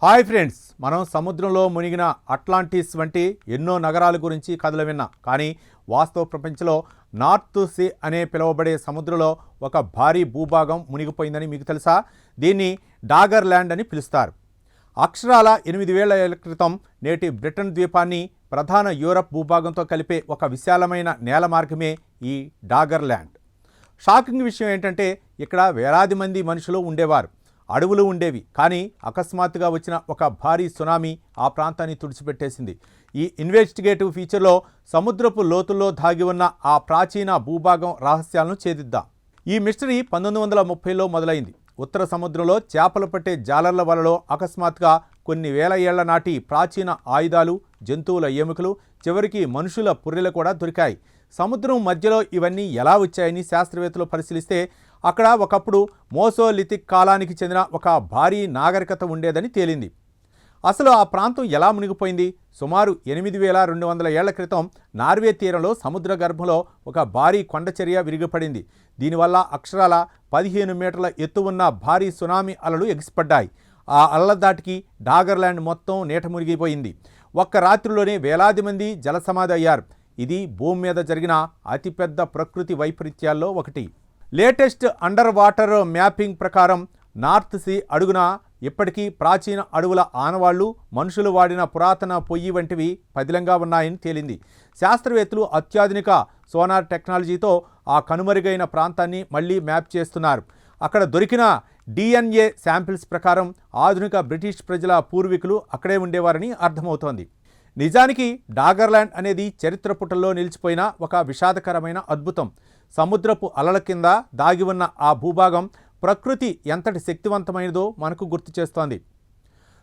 Hi friends, మనం సముద్రంలో మునిగిన అట్లాంటిస్ వంటి ఎన్నో నగరాల గురించి కథలు విన్నాం. కానీ వాస్తవ ప్రపంచంలో నార్త్ సీ అనే పిలువబడే సముద్రంలో ఒక భారీ భూభాగం మునిగిపోయిందని మీకు తెలుసా? దీన్ని డాగర్ ల్యాండ్ అని పిలుస్తారు. అక్షరాల 8,000 ఏళ్ల క్రితం నేటి బ్రిటన్ ద్వీపాన్ని ప్రధాన యూరప్ భూభాగంతో కలిపే ఒక విశాలమైన నేల మార్గమే ఈ డాగర్ ల్యాండ్. షాకింగ్ విషయం ఏంటంటే ఇక్కడ వేలాది మంది మనుషులు ఉండేవారు, అడవులు ఉండేవి. కానీ అకస్మాత్తుగా వచ్చిన ఒక భారీ సునామీ ఆ ప్రాంతాన్ని తుడిచిపెట్టేసింది. ఈ ఇన్వెస్టిగేటివ్ ఫీచర్లో సముద్రపు లోతుల్లో దాగి ఉన్న ఆ ప్రాచీన భూభాగం రహస్యాలను ఛేదిద్దాం. ఈ మిస్టరీ 1930లో మొదలైంది. ఉత్తర సముద్రంలో చేపలు పట్టే జాలర్ల వలలో అకస్మాత్తుగా కొన్ని వేల ఏళ్ల నాటి ప్రాచీన ఆయుధాలు, జంతువుల ఎముకలు, చివరికి మనుషుల పుర్రెలు కూడా దొరికాయి. సముద్రం మధ్యలో ఇవన్నీ ఎలా వచ్చాయని శాస్త్రవేత్తలు పరిశీలిస్తే అక్కడ ఒకప్పుడు మోసోలిథిక్ కాలానికి చెందిన ఒక భారీ నాగరికత ఉండేదని తేలింది. అసలు ఆ ప్రాంతం ఎలా మునిగిపోయింది? సుమారు 8,200 ఏళ్ల క్రితం నార్వే తీరంలో సముద్ర గర్భంలో ఒక భారీ కొండచర్య విరిగిపడింది. దీనివల్ల అక్షరాల 15 మీటర్ల ఎత్తు ఉన్న భారీ సునామీ అలలు ఎగిసిపడ్డాయి. ఆ అలల దాటికి డాగర్ ల్యాండ్ మొత్తం నీట మునిగిపోయింది. ఒక్క రాత్రిలోనే వేలాది మంది జలసమాధి అయ్యారు. ఇది భూమి మీద జరిగిన అతిపెద్ద ప్రకృతి వైపరీత్యాల్లో ఒకటి. లేటెస్ట్ అండర్ వాటర్ మ్యాపింగ్ ప్రకారం నార్త్ సీ అడుగున ఇప్పటికీ ప్రాచీన అడవుల ఆనవాళ్లు, మనుషులు వాడిన పురాతన పొయ్యి వంటివి పదిలంగా ఉన్నాయని తేలింది. శాస్త్రవేత్తలు అత్యాధునిక సోనార్ టెక్నాలజీతో ఆ కనుమరుగైన ప్రాంతాన్ని మళ్లీ మ్యాప్ చేస్తున్నారు. అక్కడ దొరికిన DNA శాంపిల్స్ ప్రకారం ఆధునిక బ్రిటిష్ ప్రజల పూర్వీకులు అక్కడే ఉండేవారని అర్థమవుతోంది. నిజానికి డాగర్ ల్యాండ్ అనేది చరిత్ర పుటల్లో నిలిచిపోయిన ఒక విషాదకరమైన అద్భుతం. సముద్రపు అలల కింద దాగి ఉన్న ఆ భూభాగం ప్రకృతి ఎంతటి శక్తివంతమైనదో మనకు గుర్తు చేస్తోంది.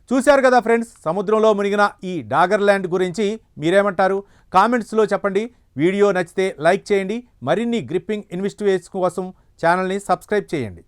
చూశారు కదా ఫ్రెండ్స్, సముద్రంలో మునిగిన ఈ డాగర్ ల్యాండ్ గురించి మీరేమంటారు? కామెంట్స్లో చెప్పండి. వీడియో నచ్చితే లైక్ చేయండి. మరిన్ని గ్రిప్పింగ్ ఇన్వెస్టిగేషన్స్ కోసం ఛానల్ని సబ్స్క్రైబ్ చేయండి.